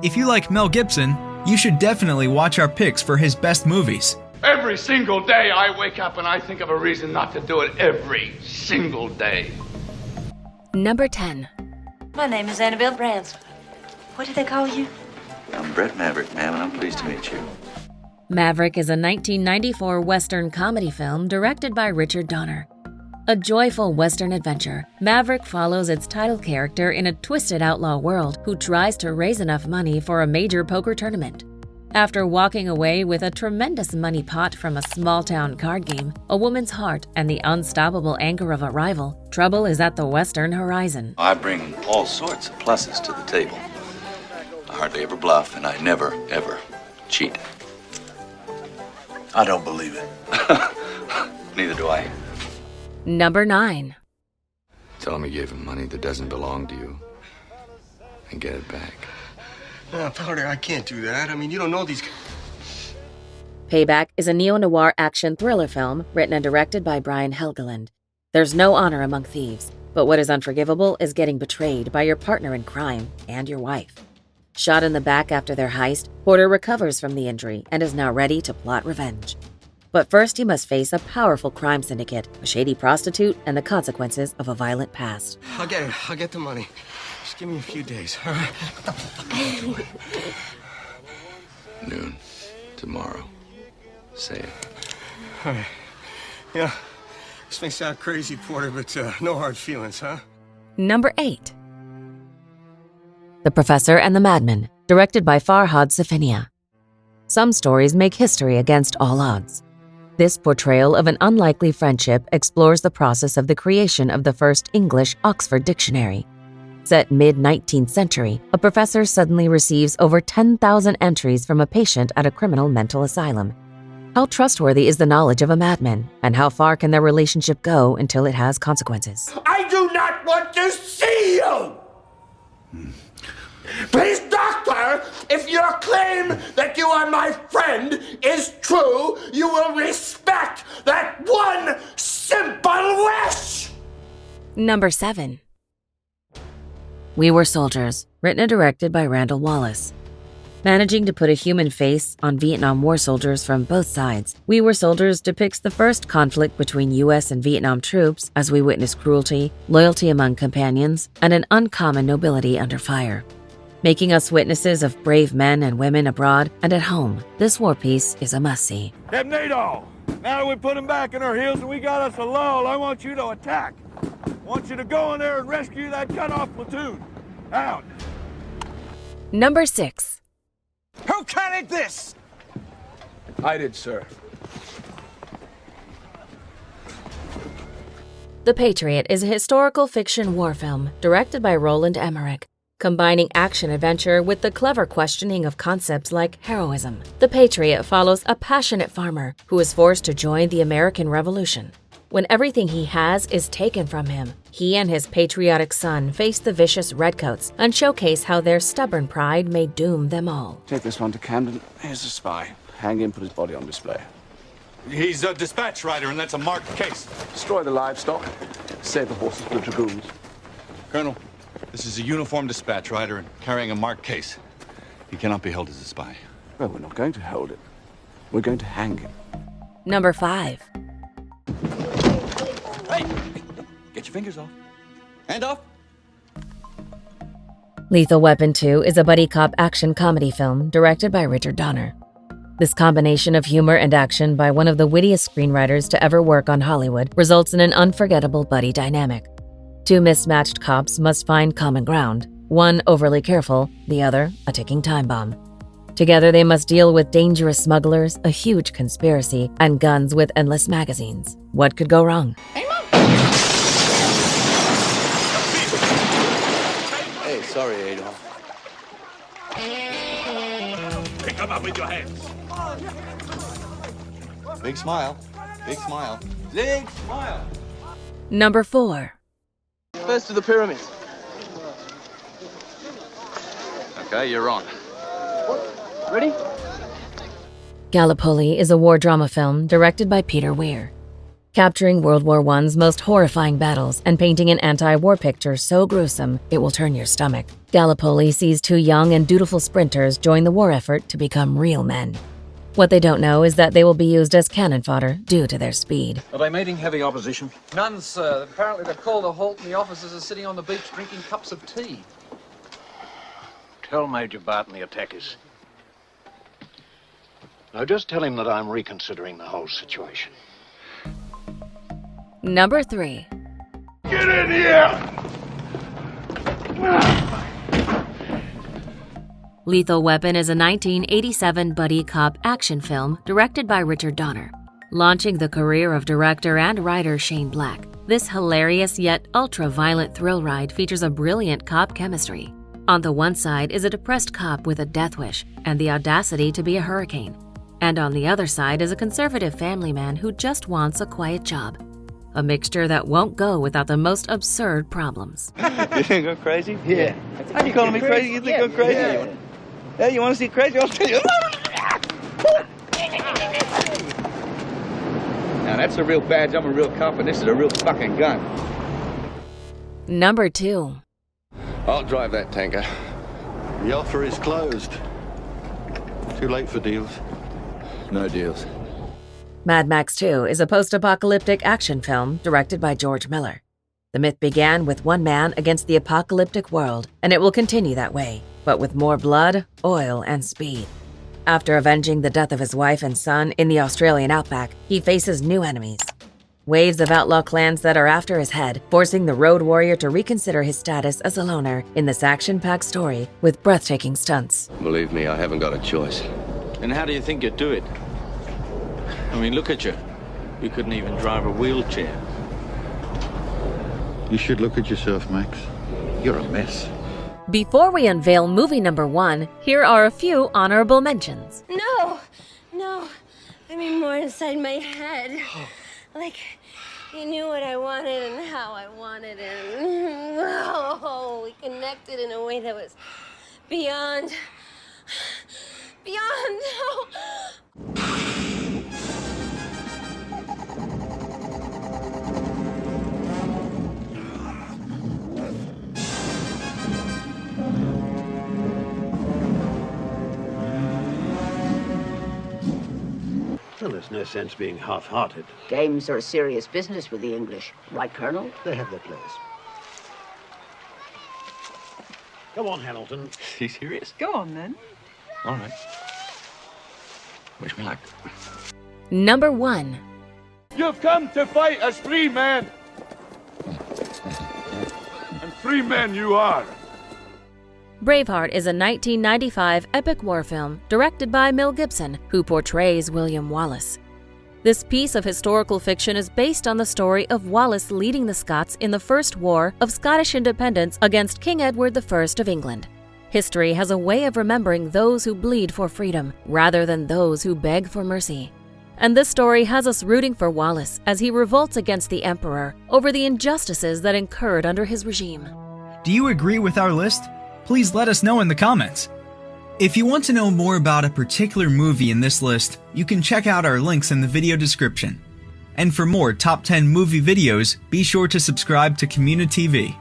If you like Mel Gibson, you should definitely watch our picks for his best movies. Every single day I wake up and I think of a reason not to do it every single day. Number 10. My name is Annabelle Bransford. What do they call you? I'm Brett Maverick, ma'am, and I'm pleased to meet you. Maverick is a 1994 Western comedy film directed by Richard Donner. A joyful Western adventure, Maverick follows its title character in a twisted outlaw world who tries to raise enough money for a major poker tournament. After walking away with a tremendous money pot from a small-town card game, a woman's heart, and the unstoppable anger of a rival, trouble is at the western horizon. I bring all sorts of pluses to the table. I hardly ever bluff, and I never, ever cheat. I don't believe it. Neither do I. Number 9. Tell him you gave him money that doesn't belong to you and get it back. No, Powder, I can't do that. I mean, you don't know these guys. Payback is a neo-noir action thriller film written and directed by Brian Helgeland. There's no honor among thieves, but what is unforgivable is getting betrayed by your partner in crime and your wife. Shot in the back after their heist, Porter recovers from the injury and is now ready to plot revenge. But first he must face a powerful crime syndicate, a shady prostitute, and the consequences of a violent past. I'll get it. I'll get the money. Just give me a few days, all right? Noon. Tomorrow. Say it. All right. Yeah, this may sound crazy, Porter, but no hard feelings, huh? Number 8. The Professor and the Madman, directed by Farhad Safinia. Some stories make history against all odds. This portrayal of an unlikely friendship explores the process of the creation of the first English Oxford Dictionary. Set mid-19th century, a professor suddenly receives over 10,000 entries from a patient at a criminal mental asylum. How trustworthy is the knowledge of a madman, and how far can their relationship go until it has consequences? I do not want to see you! Please, doctor, if your claim that you are my friend is true, you will respect that one simple wish! Number 7. We Were Soldiers, written and directed by Randall Wallace. Managing to put a human face on Vietnam War soldiers from both sides, We Were Soldiers depicts the first conflict between U.S. and Vietnam troops as we witness cruelty, loyalty among companions, and an uncommon nobility under fire. Making us witnesses of brave men and women abroad and at home, this war piece is a must-see. Captain Adol, now that we put them back in our heels and we got us a lull, I want you to attack. I want you to go in there and rescue that cut-off platoon. Out. Number 6. Who carried this? I did, sir. The Patriot is a historical fiction war film directed by Roland Emmerich. Combining action-adventure with the clever questioning of concepts like heroism, The Patriot follows a passionate farmer who is forced to join the American Revolution. When everything he has is taken from him, he and his patriotic son face the vicious redcoats and showcase how their stubborn pride may doom them all. Take this one to Camden. Here's a spy. Hang him, put his body on display. He's a dispatch rider, and that's a marked case. Destroy the livestock. Save the horses for the dragoons. Colonel, this is a uniformed dispatch rider and carrying a marked case. He cannot be held as a spy. Well, we're not going to hold it. We're going to hang him. Number 5. Hey, get your fingers off. Hand off. Lethal Weapon 2 is a buddy cop action comedy film directed by Richard Donner. This combination of humor and action by one of the wittiest screenwriters to ever work on Hollywood results in an unforgettable buddy dynamic. Two mismatched cops must find common ground, one overly careful, the other a ticking time bomb. Together they must deal with dangerous smugglers, a huge conspiracy, and guns with endless magazines. What could go wrong? Hey, sorry, Adolf. Pick him up with your hands. Big smile. Big smile. Big smile. Number 4. First to the pyramids. Okay, you're on. Ready? Gallipoli is a war drama film directed by Peter Weir. capturing World War I's most horrifying battles and painting an anti-war picture so gruesome it will turn your stomach. Gallipoli sees two young and dutiful sprinters join the war effort to become real men. What they don't know is that they will be used as cannon fodder due to their speed. Are they meeting heavy opposition? None, sir. Apparently they've called a halt and the officers are sitting on the beach drinking cups of tea. Tell Major Barton the attackers. Now just tell him that I'm reconsidering the whole situation. Number 3. Get in here! Lethal Weapon is a 1987 buddy cop action film directed by Richard Donner. Launching the career of director and writer Shane Black, this hilarious yet ultra-violent thrill ride features a brilliant cop chemistry. On the one side is a depressed cop with a death wish and the audacity to be a hurricane. And on the other side is a conservative family man who just wants a quiet job. A mixture that won't go without the most absurd problems. You think I'm crazy? Yeah. Are you calling me crazy? You think I'm crazy? Yeah, you want to see crazy? I'll tell you. Now that's a real badge. I'm a real cop, and this is a real fucking gun. Number 2. I'll drive that tanker. The offer is closed. Too late for deals. No deals. Mad Max 2 is a post-apocalyptic action film directed by George Miller. The myth began with one man against the apocalyptic world, and it will continue that way, but with more blood, oil, and speed. After avenging the death of his wife and son in the Australian outback, he faces new enemies. Waves of outlaw clans that are after his head, forcing the road warrior to reconsider his status as a loner in this action-packed story with breathtaking stunts. Believe me, I haven't got a choice. And how do you think you'd do it? I mean, look at you. You couldn't even drive a wheelchair. You should look at yourself, Max. You're a mess. Before we unveil movie number 1, here are a few honorable mentions. No. I mean, more inside my head. Like, you knew what I wanted and how I wanted it. Oh, we connected in a way that was beyond. Oh. Well, there's no sense being half-hearted. Games are a serious business with the English. Right, Colonel? They have their place. Go on, Hamilton. Are you serious? Go on, then. All right. Wish me luck. Number 1. You've come to fight as free men. And free men you are. Braveheart is a 1995 epic war film directed by Mel Gibson, who portrays William Wallace. This piece of historical fiction is based on the story of Wallace leading the Scots in the First War of Scottish Independence against King Edward I of England. History has a way of remembering those who bleed for freedom rather than those who beg for mercy. And this story has us rooting for Wallace as he revolts against the Emperor over the injustices that incurred under his regime. Do you agree with our list? Please let us know in the comments. If you want to know more about a particular movie in this list, you can check out our links in the video description. And for more top 10 movie videos, be sure to subscribe to communiTV.